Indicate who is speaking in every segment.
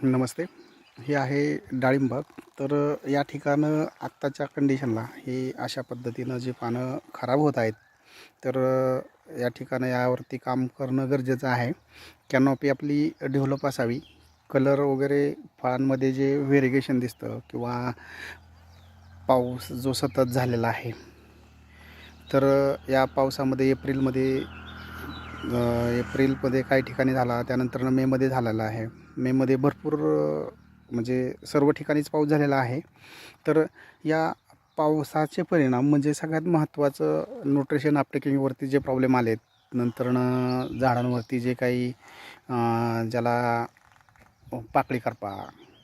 Speaker 1: नमस्ते. हे आहे डाळिंब बाग. तर या ठिकाणं आत्ताच्या कंडिशनला हे अशा पद्धतीनं जी पानं खराब होत आहेत. तर या ठिकाणं यावरती काम करणं गरजेचं आहे. कॅनॉपी आपली डेव्हलप असावी. कलर वगैरे फळांमध्ये जे व्हेरिगेशन दिसतं किंवा पाऊस जो सतत झालेला आहे. तर या पावसामध्ये एप्रिलमध्ये काही ठिकाणी झाला, त्यानंतर मेमध्ये झालेला आहे. मेमध्ये भरपूर म्हणजे सर्व ठिकाणीच पाऊस झालेला आहे. तर या पावसाचे परिणाम म्हणजे सगळ्यात महत्त्वाचं न्यूट्रिशन अपटेकिंगवरती जे प्रॉब्लेम आलेत, नंतरनं झाडांवरती जे काही ज्याला पाकळी करपा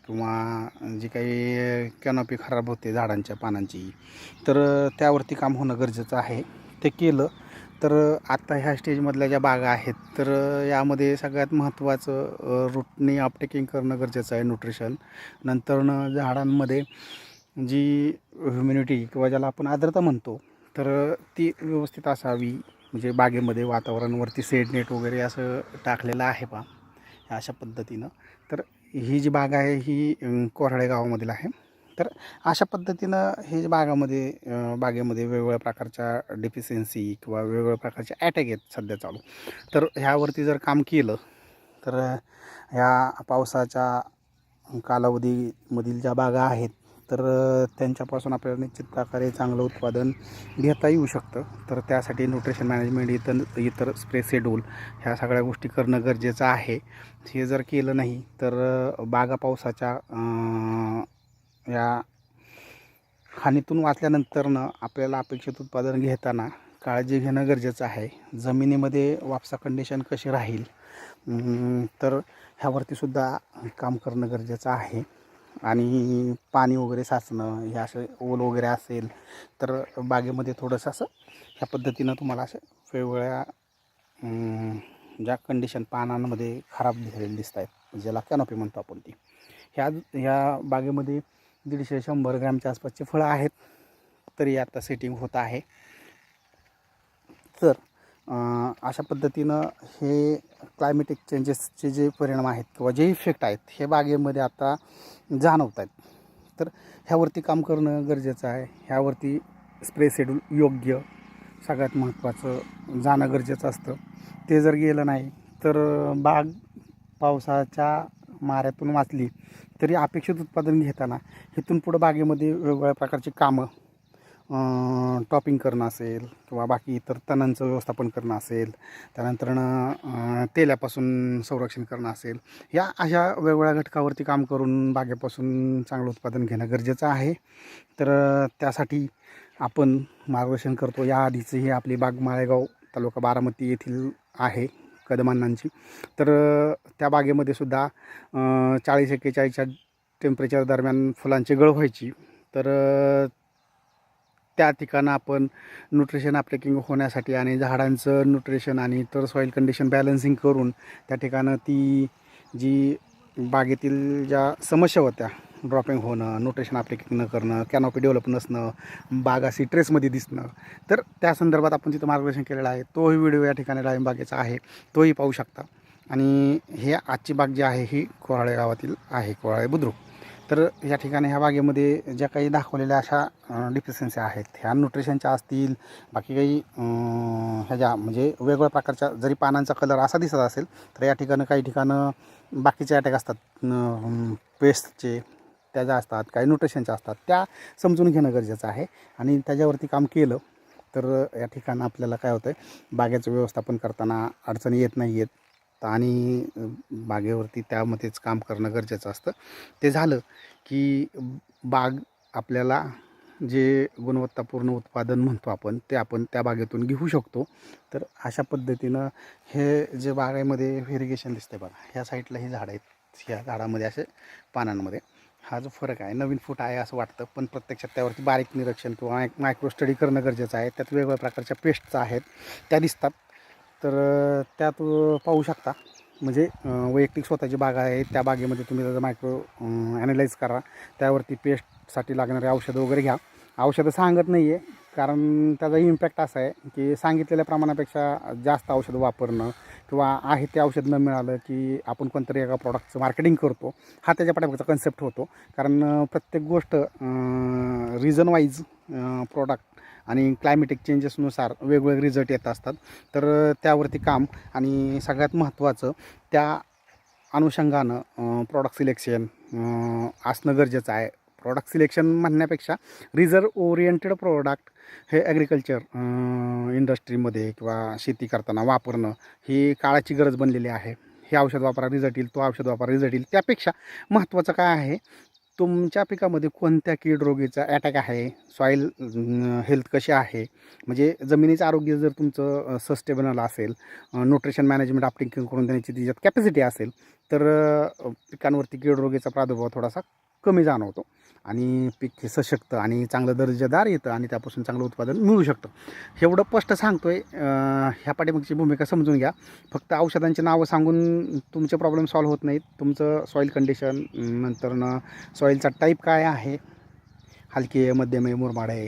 Speaker 1: किंवा जी काही कॅनॉपी खराब होते झाडांच्या पानांची, तर त्यावरती काम होणं गरजेचं आहे. ते केलं तर आत्ता ह्या स्टेजमधल्या ज्या बागा आहेत, तर यामध्ये सगळ्यात महत्त्वाचं रूटनी अपटेकिंग करणं गरजेचं आहे न्यूट्रिशन. नंतरनं झाडांमध्ये जी ह्युमिनिटी किंवा ज्याला आपण आर्द्रता म्हणतो, तर ती व्यवस्थित असावी. म्हणजे बागेमध्ये वातावरणावरती शेड नेट वगैरे असं टाकलेलं आहे पहा, अशा पद्धतीनं. तर ही जी बाग आहे ही कोराळे गावामधील आहे. तर अशा पद्धतीनं हे बागेमध्ये वेगवेगळ्या प्रकारच्या डिफिशियन्सी किंवा वेगवेगळ्या प्रकारचे अटॅक आहेत सध्या चालू. तर ह्यावरती जर काम केलं तर ह्या पावसाच्या कालावधीमधील ज्या बागा आहेत, तर त्यांच्यापासून आपल्याला निश्चित प्रकारे चांगलं उत्पादन घेता येऊ शकतं. तर त्यासाठी न्यूट्रिशन मॅनेजमेंट, इतर स्प्रे शेड्यूल ह्या सगळ्या गोष्टी करणं गरजेचं आहे. हे जर केलं नाही तर बागा पावसाच्या या हानीतून वाचल्यानंतरनं आपल्याला अपेक्षित उत्पादन घेताना काळजी घेणं गरजेचं आहे. जमिनीमध्ये वापसा कंडिशन कशी राहील, तर ह्यावरतीसुद्धा काम करणं गरजेचं आहे. आणि पाणी वगैरे साचणं, हे असं ओल वगैरे असेल तर बागेमध्ये थोडंसं असं ह्या पद्धतीनं तुम्हाला असं वेगवेगळ्या ज्या कंडिशन पानांमध्ये खराब झालेली दिसत आहेत, ज्याला कॅनॉपी म्हणतो आपण, ती ह्या बागेमध्ये 150-100 ग्रॅमच्या आसपासचे फळं आहेत. तरी आता सेटिंग होत आहे. तर अशा पद्धतीनं हे क्लायमेटिक चेंजेसचे जे परिणाम आहेत किंवा जे इफेक्ट आहेत, हे बागेमध्ये आता जाणवत आहेत. तर ह्यावरती काम करणं गरजेचं आहे. ह्यावरती स्प्रे शेड्यूल योग्य सगळ्यात महत्त्वाचं जाणं गरजेचं असतं. ते जर गेलं नाही तर बाग पावसाच्या माऱ्यातून वाचली तरी अपेक्षित उत्पादन घेताना इथून पुढं बागेमध्ये वेगवेगळ्या प्रकारची कामं, टॉपिंग करणं असेल किंवा बाकी इतर तणांचं व्यवस्थापन करणं असेल, त्यानंतरनं तेल्यापासून संरक्षण करणं असेल, या अशा वेगवेगळ्या घटकावरती काम करून बागेपासून चांगलं उत्पादन घेणं गरजेचं आहे. तर त्यासाठी आपण मार्गदर्शन करतो. याआधीची ही आपली बाग माळेगाव तालुका बारामती येथील आहे, कदमांनांची. तर त्या बागेमध्ये सुद्धा 40-41च्या टेम्परेचर दरम्यान फुलांची गळ व्हायची. तर त्या ठिकाणं आपण न्यूट्रिशन अपटेकिंग होण्यासाठी आणि झाडांचं न्यूट्रिशन आणि इतर सॉईल कंडिशन बॅलन्सिंग करून त्या ठिकाणं ती जी बागेतील ज्या समस्या होत्या, ड्रॉपिंग होणं, न्यूट्रिशन अपटेकिंग न करणं, कॅनॉपी डेव्हलप नसणं, बाग अशी ट्रेसमध्ये दिसणं, तर त्या संदर्भात आपण तिथं मार्गदर्शन केलेलं आहे. तोही व्हिडिओ या ठिकाणी डाळिंब बागेचा आहे, तोही पाहू शकता. आणि हे आजची बाग जी आहे ही कोराळे गावातील आहे, कोराळे बुद्रुक. तर या ठिकाणी ह्या बागेमध्ये ज्या काही दाखवलेल्या अशा डिफिशियन्सी आहेत, ह्या न्यूट्रिशनच्या असतील, बाकी काही ह्याच्या म्हणजे वेगवेगळ्या प्रकारच्या, जरी पानांचा कलर असा दिसत असेल तर या काही ठिकाणं बाकीचे अटॅक असतात, पेस्टचे त्याच्या असतात, काही न्यूट्रिशनच्या असतात, त्या समजून घेणं गरजेचं आहे. आणि त्याच्यावरती काम केलं तर या ठिकाणं आपल्याला काय होतं आहे, बागेचं व्यवस्थापन करताना अडचणी येत नाही आहेत. आणि बागेवरती त्यामध्येच काम करणं गरजेचं असतं. ते झालं की बाग आपल्याला जे गुणवत्तापूर्ण उत्पादन म्हणतो आपण, ते आपण त्या बागेतून घेऊ शकतो. तर अशा पद्धतीनं हे जे बागेमध्ये व्हेरिगेशन दिसतं बघा, ह्या साईडला ही झाडं आहेत, ह्या झाडामध्ये असे पानांमध्ये हा जो फरक आहे, नवीन फूट आहे असं वाटतं, पण प्रत्यक्षात त्यावरती बारीक निरीक्षण किंवा मायक्रो स्टडी करणं गरजेचं आहे. त्यात वेगवेगळ्या प्रकारच्या पेस्टचा आहेत, त्या दिसतात. तर त्यात पाहू शकता. म्हणजे वैयक्तिक स्वतःची बाग आहे, त्या बागेमध्ये तुम्ही त्याचं मायक्रो ॲनालाइज करा, त्यावरती पेस्टसाठी लागणारे औषधं वगैरे घ्या. औषधं सांगत नाही आहे, कारण त्याचा इम्पॅक्ट असा आहे की सांगितलेल्या प्रमाणापेक्षा जास्त औषध वापरणं किंवा आहे ते औषध न मिळालं की आपण कोणतरी एका प्रॉडक्टचं मार्केटिंग करतो, हा त्याच्या पाठीमागचा कन्सेप्ट होतो. कारण प्रत्येक गोष्ट रिझन वाईज प्रॉडक्ट आणि क्लायमेटिक चेंजेसनुसार वेगवेगळे रिझल्ट येत असतात. तर त्यावरती काम आणि सगळ्यात महत्त्वाचं त्या अनुषंगानं प्रॉडक्ट सिलेक्शन असणं गरजेचं आहे. प्रॉडक्ट सिलेक्शन म्हणण्यापेक्षा रिझल्ट ओरिएंटेड प्रॉडक्ट हे ॲग्रिकल्चर इंडस्ट्रीमध्ये किंवा शेती करताना वापरणं ही काळाची गरज बनलेली आहे. हे औषध वापरा रिझल्ट येईल, तो औषध वापरा रिझल्ट येईल. त्यापेक्षा महत्त्वाचं काय आहे, तुमच्या पिकामध्ये कोणत्या कीड रोगीचा अटॅक आहे, सॉईल हेल्थ कशी आहे, म्हणजे जमिनीचं आरोग्य जर तुमचं सस्टेनेबल असेल, न्यूट्रिशन मॅनेजमेंट अपटेकिंग करून देण्याची त्याच्यात कॅपॅसिटी असेल, तर पिकांवरती कीड रोगीचा प्रादुर्भाव थोडासा कमी जाणवतो आणि पीक हे सशक्त आणि चांगलं दर्जेदार येतं आणि त्यापासून चांगलं उत्पादन मिळू शकतं. एवढं स्पष्ट सांगतो आहे. ह्या पाठीमागची भूमिका समजून घ्या. फक्त औषधांची नावं सांगून तुमचे प्रॉब्लेम सॉल्व्ह होत नाहीत. तुमचं सॉईल कंडिशन, नंतरनं सॉईलचा टाईप काय आहे, हलकी आहे, मध्यम आहे, मुरमाड आहे,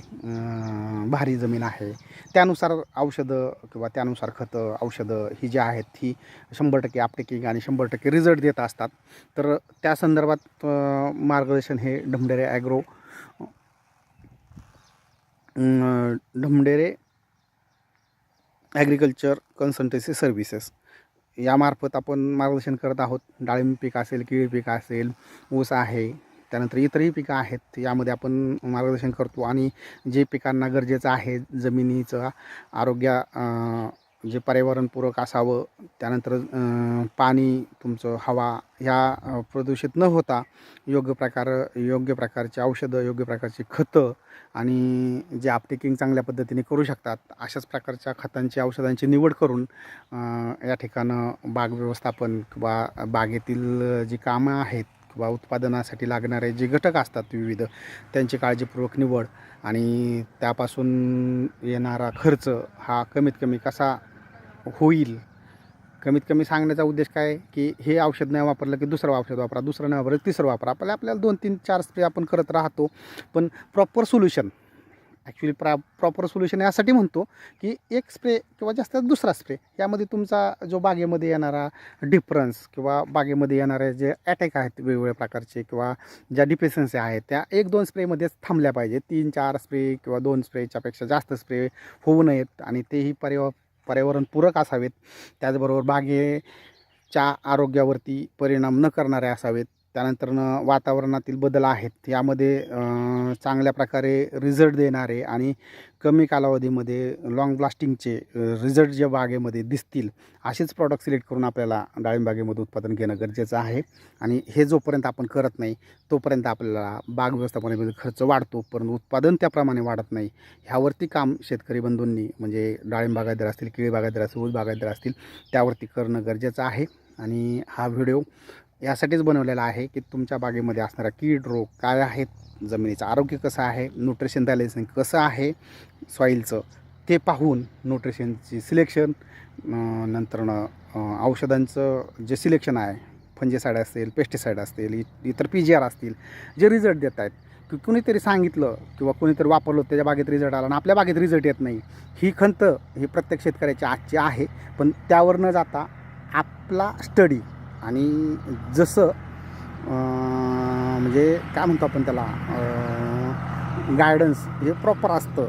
Speaker 1: भारी जमीन आहे, त्यानुसार औषधं किंवा त्यानुसार खतं औषधं ही जी आहेत ही 100% अपटेकिंग आणि 100% रिझल्ट देत असतात. तर त्या संदर्भात मार्गदर्शन हे ढमढेरे ॲग्रिकल्चर कन्सल्टन्सी सर्व्हिसेस यामार्फत आपण मार्गदर्शन करत आहोत. डाळिंब पीक असेल, केळी पीक असेल, ऊस आहे, त्यानंतर इतरही पिकं आहेत, यामध्ये आपण मार्गदर्शन करतो. आणि जे पिकांना गरजेचं आहे जमिनीचं आरोग्य जे पर्यावरणपूरक असावं, त्यानंतर पाणी तुमचं हवा ह्या प्रदूषित न होता योग्य प्रकारचे औषधं, योग्य प्रकारची खतं आणि जे अपटेकिंग चांगल्या पद्धतीने करू शकतात अशाच प्रकारच्या खतांची औषधांची निवड करून या ठिकाणं बाग व्यवस्थापन किंवा बागेतील जी कामं आहेत किंवा उत्पादनासाठी लागणारे जे घटक असतात विविध, त्यांची काळजीपूर्वक निवड आणि त्यापासून येणारा खर्च हा कमीत कमी कसा होईल, कमीत कमी सांगण्याचा उद्देश काय की हे औषध नाही वापरलं की दुसरं औषध वापरा, दुसरं नाही वापरलं तिसरं वापरा. आपल्याला 2, 3, 4 स्प्रे आपण करत राहतो, पण proper solution actually proper solution यासाठी म्हणतो की एक स्प्रे किंवा जास्तीत दुसरा स्प्रे यामध्ये तुमचा जो बागेमध्ये येणारा डिफरन्स किंवा बागेमध्ये येणारे जे अटॅक आहेत वेगवेगळ्या प्रकारचे किंवा ज्या डिफिशियन्सी आहेत त्या 1-2 स्प्रेमध्येच थांबल्या पाहिजेत. 3-4 स्प्रे किंवा 2 स्प्रेच्यापेक्षा जास्त स्प्रे होऊ नयेत आणि तेही पर्यावरणपूरक असावेत. त्याचबरोबर बागेच्या आरोग्यावरती परिणाम न करणारे असावेत. त्यानंतर वातावरणातील बदल आहेत यामध्ये चांगल्या प्रकारे रिझल्ट देणारे आणि कमी कालावधीमध्ये लॉंग लास्टिंगचे रिझल्ट जे बागेमध्ये दिसतील असेच प्रॉडक्ट सिलेक्ट करून आपल्याला डाळिंबागेमध्ये उत्पादन घेणं गरजेचं आहे. आणि हे जोपर्यंत आपण करत नाही तोपर्यंत आपल्याला बाग व्यवस्थापनामध्ये खर्च वाढतो, परंतु उत्पादन त्याप्रमाणे वाढत नाही. ह्यावरती काम शेतकरी बंधूंनी म्हणजे डाळिंब बागायतदार असतील, केळी बागायतदार असतील, ऊस बागायतदार असतील त्यावरती करणं गरजेचं आहे. आणि हा व्हिडिओ यासाठीच बनवलेला आहे की तुमच्या बागेमध्ये असणारा कीड रोग काय आहेत, जमिनीचं आरोग्य कसं आहे, न्यूट्रिशन बॅलन्सिंग कसं आहे सॉईलचं, ते पाहून न्यूट्रिशनची सिलेक्शन, नंतरनं औषधांचं जे सिलेक्शन आहे, फंजिसाईड असेल, पेस्टिसाईड असतील, इतर PGR असतील, जे रिझल्ट देत आहेत की कुणीतरी सांगितलं किंवा कुणीतरी वापरलं त्याच्या बागेत रिझल्ट आला आणि आपल्या बागेत रिझल्ट येत नाही, ही खंत ही प्रत्येक शेतकऱ्याची आजची आहे. पण त्यावर न जाता आपला स्टडी आणि जसं म्हणजे काय म्हणतो आपण त्याला गायडन्स हे प्रॉपर असतं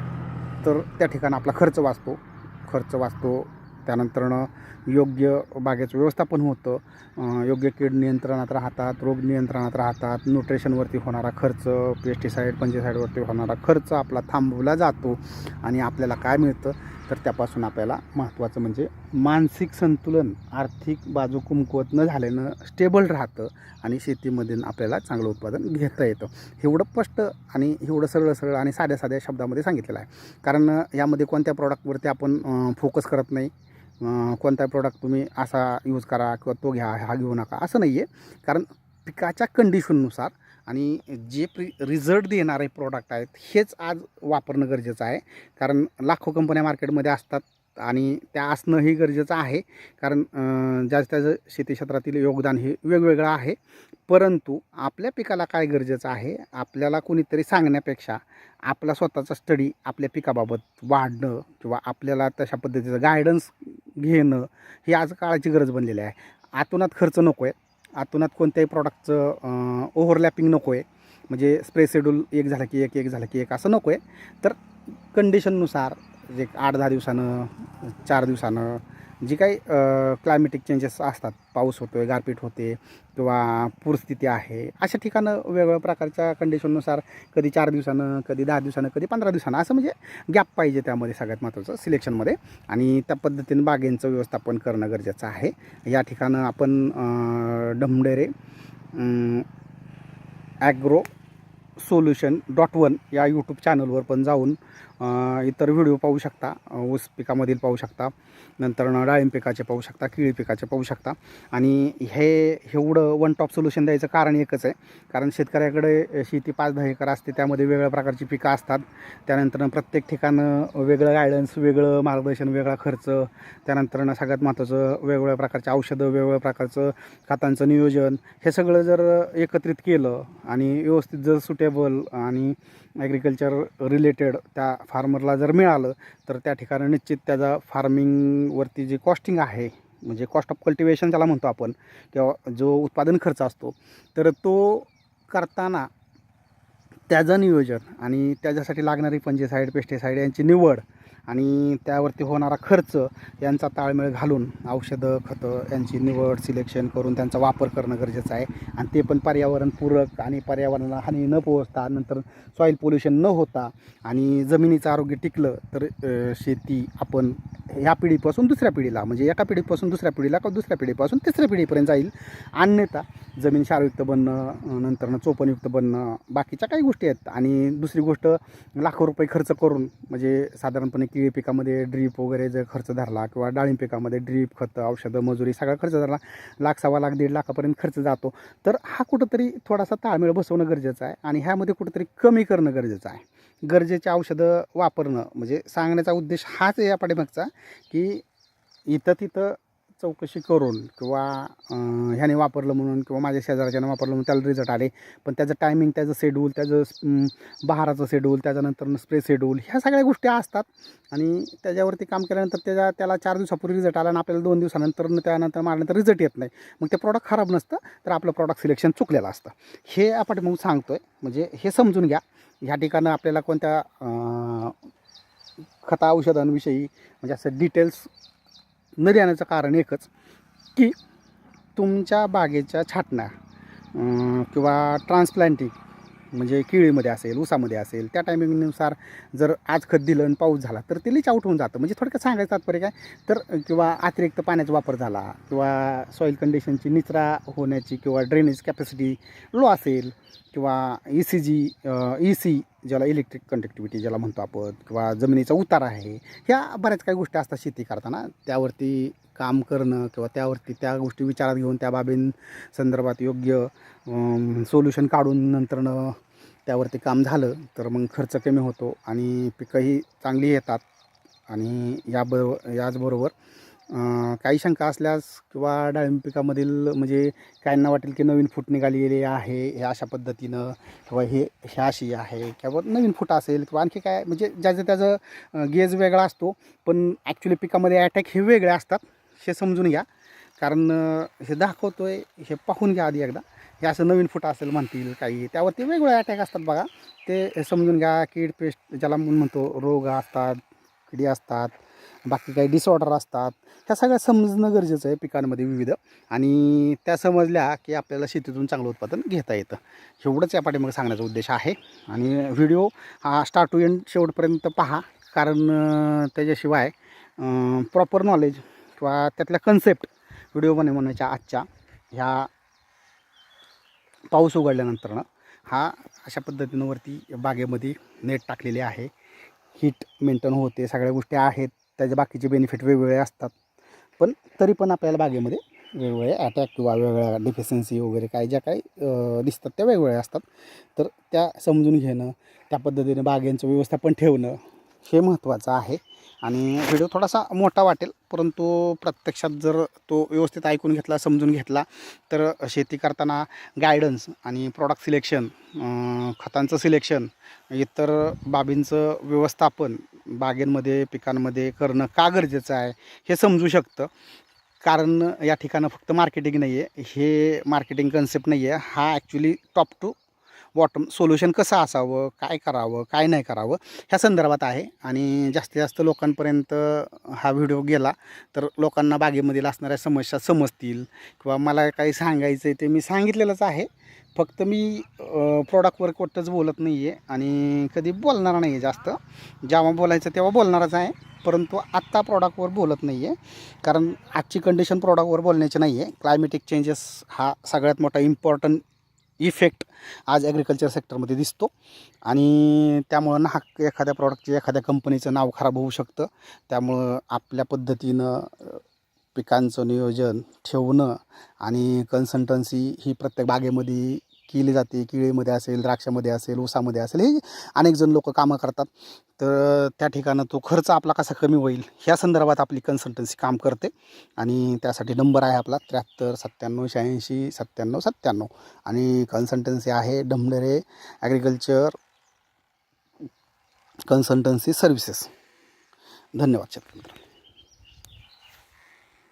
Speaker 1: तर त्या ठिकाणी आपला खर्च वाचतो. त्यानंतरनं योग्य बागेचं व्यवस्थापन होतं, योग्य कीड नियंत्रणात राहतात, रोग नियंत्रणात राहतात, न्यूट्रिशनवरती होणारा खर्च, पेस्टिसाईड फंजिसाईडवरती होणारा खर्च आपला थांबवला जातो. आणि आपल्याला काय मिळतं तर त्यापासून आपल्याला महत्त्वाचं म्हणजे मानसिक संतुलन, आर्थिक बाजू कमकुवत न झाल्यानं स्टेबल राहतं आणि शेतीमध्ये आपल्याला चांगलं उत्पादन घेता येतं. एवढं स्पष्ट आणि एवढं सरळ आणि साध्या शब्दामध्ये सांगितलेलं आहे. कारण यामध्ये कोणत्या प्रॉडक्टवरती आपण फोकस करत नाही. कोणता प्रॉडक्ट तुम्ही असा यूज करा किंवा तो घ्या, हा घेऊ नका असं नाही आहे. कारण पिकाच्या कंडिशननुसार आणि जे रिझल्ट देणारे प्रॉडक्ट आहेत हेच आज वापरणं गरजेचं आहे. कारण लाखो कंपन्या मार्केटमध्ये असतात आणि त्या असणंही गरजेचं आहे. कारण ज्याचं शेती क्षेत्रातील योगदान हे वेगवेगळं आहे. परंतु आपल्या पिकाला काय गरजेचं आहे, आपल्याला कोणीतरी सांगण्यापेक्षा आपला स्वतःचा स्टडी आपल्या पिकाबाबत वाढणं किंवा आपल्याला तशा पद्धतीचं गायडन्स घेणं ही आज काळाची गरज बनलेली आहे. आतोनात खर्च नको आहे, आतोनात कोणत्याही प्रॉडक्टचं ओव्हरलॅपिंग नको आहे, म्हणजे स्प्रे शेड्यूल एक झालं की एक झालं की एक असं नको आहे. तर कंडिशननुसार जे 8-10 दिवसानं 4 दिवसानं जी काही क्लायमेटिक चेंजेस असतात, पाऊस होतो आहे, गारपीट होते किंवा पूरस्थिती आहे, अशा ठिकाणं वेगवेगळ्या प्रकारच्या कंडिशननुसार कधी 4 दिवसानं, कधी 10 दिवसानं, कधी 15 दिवसानं असं म्हणजे गॅप पाहिजे त्यामध्ये सगळ्यात महत्त्वाचं सिलेक्शनमध्ये. आणि त्या पद्धतीने बागेंचं व्यवस्थापन करणं गरजेचं आहे. या ठिकाणं आपण ढमढेरे ॲग्रो सोल्युशन.1 या यूट्यूब चॅनलवर पण जाऊन इतर व्हिडिओ पाहू शकता. ऊस पिकामधील पाहू शकता, नंतर डाळिंब पिकाचे पाहू शकता, केळी पिकाचे पाहू शकता. आणि हे एवढं वन टॉप सोल्युशन द्यायचं कारण एकच आहे, कारण शेतकऱ्याकडे शेती 5-10 एकर असते, त्यामध्ये वेगवेगळ्या प्रकारची पिकं असतात. त्यानंतर प्रत्येक ठिकाणं वेगळं गायडन्स, वेगळं मार्गदर्शन, वेगळा खर्च. त्यानंतर सगळ्यात महत्त्वाचं वेगवेगळ्या प्रकारचे औषधं, वेगवेगळ्या प्रकारचं खतांचं नियोजन, हे सगळं जर एकत्रित केलं आणि व्यवस्थित जर सुटेबल आणि ॲग्रिकल्चर रिलेटेड त्या फार्मरला जर मिळालं तर त्या ठिकाणी निश्चित त्याचा फार्मिंगवरती जी कॉस्टिंग आहे, म्हणजे कॉस्ट ऑफ कल्टिवेशन ज्याला म्हणतो आपण, किंवा जो उत्पादन खर्च असतो, तर तो करताना त्याचं नियोजन आणि त्याच्यासाठी लागणारी फंजिसाईड, पेस्टिसाईड यांची निवड आणि त्यावरती होणारा खर्च यांचा ताळमेळ घालून औषधं, खतं यांची निवड, सिलेक्शन करून त्यांचा वापर करणं गरजेचं आहे. आणि ते पण पर्यावरणपूरक आणि पर्यावरणाला हानी न पोहोचता, नंतर सॉईल पोल्युशन न होता आणि जमिनीचं आरोग्य टिकलं तर शेती आपण ह्या पिढीपासून दुसऱ्या पिढीला, म्हणजे एका पिढीपासून दुसऱ्या पिढीला किंवा दुसऱ्या पिढीपासून तिसऱ्या पिढीपर्यंत जाईल. अन्यथा जमीन क्षारयुक्त बनणं, नंतर चोपनयुक्त बनणं, बाकीच्या काही गोष्टी आहेत. आणि दुसरी गोष्ट, लाखो रुपये खर्च करून, म्हणजे साधारणपणे केळी पिकामध्ये ड्रीप वगैरे जर खर्च धरला किंवा डाळिंब पिकामध्ये ड्रीप, खतं, औषधं, मजुरी सगळा खर्च धरला, 1,00,000, 1,15,00,000, 1,50,000 लाखापर्यंत खर्च जातो. तर हा कुठंतरी थोडासा ताळमेळ बसवणं गरजेचं आहे आणि ह्यामध्ये कुठंतरी कमी करणं गरजेचं आहे. गरजेचे औषधं वापरणं, म्हणजे सांगण्याचा उद्देश हाच आहे या पाठीमागचा, की इथं तिथं चौकशी करून किंवा ह्याने वापरलं म्हणून किंवा माझ्या शेजारच्यानं वापरलं म्हणून त्याला रिझल्ट आले, पण त्याचं टायमिंग, त्याचं शेड्यूल, त्याचं बहाराचं शेड्यूल, त्याच्यानंतर स्प्रे शेड्यूल, ह्या सगळ्या गोष्टी असतात. आणि त्याच्यावरती काम केल्यानंतर त्याला 4 दिवसापूर्वी रिझल्ट आला आणि आपल्याला 2 दिवसानंतर त्यानंतर मारल्यानंतर रिझल्ट येत नाही, मग ते प्रॉडक्ट खराब नसतं, तर आपलं प्रॉडक्ट सिलेक्शन चुकलेलं असतं. हे आपण मग सांगतो आहे, म्हणजे हे समजून घ्या. ह्या ठिकाणं आपल्याला कोणत्या खता औषधांविषयी म्हणजे असं डिटेल्स न देण्याचं कारण एकच, की तुमच्या बागेच्या छाटण्या किंवा ट्रान्सप्लांटिंग, म्हणजे केळीमध्ये असेल, ऊसामध्ये असेल, त्या टायमिंगनुसार जर आज खत दिलं आणि पाऊस झाला तर ते लीच आउट होऊन जातं. म्हणजे थोडक्यात सांगायचं तात्पर्य काय, तर किंवा अतिरिक्त पाण्याचा वापर झाला किंवा सॉईल कंडिशनची निचरा होण्याची किंवा ड्रेनेज कॅपॅसिटी लो असेल किंवा EC ज्याला इलेक्ट्रिक कंडक्टिव्हिटी ज्याला म्हणतो आपण, किंवा जमिनीचा उतार आहे, ह्या बऱ्याच काही गोष्टी असतात शेती करताना, त्यावरती काम करणं किंवा त्यावरती त्या गोष्टी विचारात घेऊन त्या बाबींसंदर्भात योग्य सोल्युशन काढून नंतरनं त्यावरती काम झालं तर मग खर्च कमी होतो आणि पिकंही चांगली येतात. आणि याचबरोबर काही शंका असल्यास किंवा डाळिंब पिकामधील, म्हणजे काहींना वाटेल की नवीन फूट निघालेली आहे हे अशा पद्धतीनं, किंवा हे अशी आहे, किंवा नवीन फूट असेल किंवा आणखी काय, म्हणजे ज्याचं त्याचं गेज वेगळा असतो, पण ॲक्च्युली पिकामध्ये अटॅक हे वेगळे असतात, हे समजून घ्या. कारण हे दाखवतो आहे हे पाहून घ्या आधी एकदा. हे असं नवीन फूट असेल म्हणतील काही, त्यावरती वेगवेगळे अटॅक असतात बघा, ते समजून घ्या. कीड पेस्ट ज्याला म्हणतो, रोग असतात, किडी असतात, बाकी काही डिसऑर्डर असतात, ह्या सगळ्या समजणं गरजेचं आहे पिकांमध्ये विविध. आणि त्या समजल्या की आपल्याला शेतीतून चांगलं उत्पादन घेता येतं. एवढंच या पाठीमागं सांगण्याचा उद्देश आहे. आणि व्हिडिओ हा स्टार्ट टू एंड शेवटपर्यंत पहा, कारण त्याच्याशिवाय प्रॉपर नॉलेज किंवा त्यातल्या कन्सेप्ट व्हिडिओ बनवण्याच्या आजच्या ह्या पाऊस उघडल्यानंतरनं हा अशा पद्धतीनं वरती बागेमध्ये नेट टाकलेले आहे. हीट मेंटेन होते, सगळ्या गोष्टी आहेत, त्याचे बाकीचे बेनिफिट वेगवेगळे असतात, पण तरी पण आपल्याला बागेमध्ये वेगवेगळे अटॅक किंवा वेगवेगळ्या डिफिशियन्सी वगैरे काय ज्या काही दिसतात त्या वेगवेगळ्या असतात. तर त्या समजून घेणं, त्या पद्धतीने बागेंचं व्यवस्थापन ठेवणं हे महत्त्वाचं आहे. आणि व्हिडिओ थोडासा मोठा वाटेल, परंतु प्रत्यक्षात जर तो व्यवस्थित ऐकून घेतला, समजून घेतला, तर शेती करताना गायडन्स आणि प्रॉडक्ट सिलेक्शन, खतांचं सिलेक्शन, इतर बाबींचं व्यवस्थापन बागेंमध्ये पिकांमध्ये करणं का गरजेचं आहे हे समजू शकतं. कारण या ठिकाणं फक्त मार्केटिंग नाही आहे, हे मार्केटिंग कन्सेप्ट नाही आहे, हा actually top to bottom solution कसं असावं, काय करावं, काय नाही करावं ह्या संदर्भात आहे. आणि जास्तीत जास्त लोकांपर्यंत हा व्हिडिओ गेला तर लोकांना बागेमधील असणाऱ्या समस्या समजतील, किंवा मला काही सांगायचं आहे ते मी सांगितलेलंच आहे. फक्त मी प्रॉडक्टवर कोटच बोलत नाही आहे आणि कधी बोलणार नाही आहे जास्त. जेव्हा बोलायचं तेव्हा बोलणारच आहे, परंतु आत्ता प्रॉडक्टवर बोलत नाही आहे. कारण आजची कंडिशन प्रॉडक्टवर बोलण्याची नाही आहे. क्लायमेटिक चेंजेस हा सगळ्यात मोठा इम्पॉर्टंट इफेक्ट आज ॲग्रिकल्चर सेक्टरमध्ये दिसतो आणि त्यामुळं नाहक एखाद्या प्रॉडक्टचे एखाद्या कंपनीचं नाव खराब होऊ शकतं. त्यामुळं आपल्या पद्धतीनं पिकांचं नियोजन ठेवणं आणि कन्सल्टन्सी ही प्रत्येक बागेमध्ये केली जाते. केळीमध्ये असेल, द्राक्षामध्ये असेल, ऊसामध्ये असेल, हे अनेक जण लोक कामं करतात. तर त्या ठिकाणं तो खर्च आपला कसा कमी होईल ह्या संदर्भात आपली कन्सल्टन्सी काम करते. आणि त्यासाठी नंबर आहे आपला 73 97 86 97 97. आणि कन्सल्टन्सी आहे ढमढेरे ॲग्रिकल्चर कन्सल्टन्सी सर्व्हिसेस. धन्यवाद शेतकरी.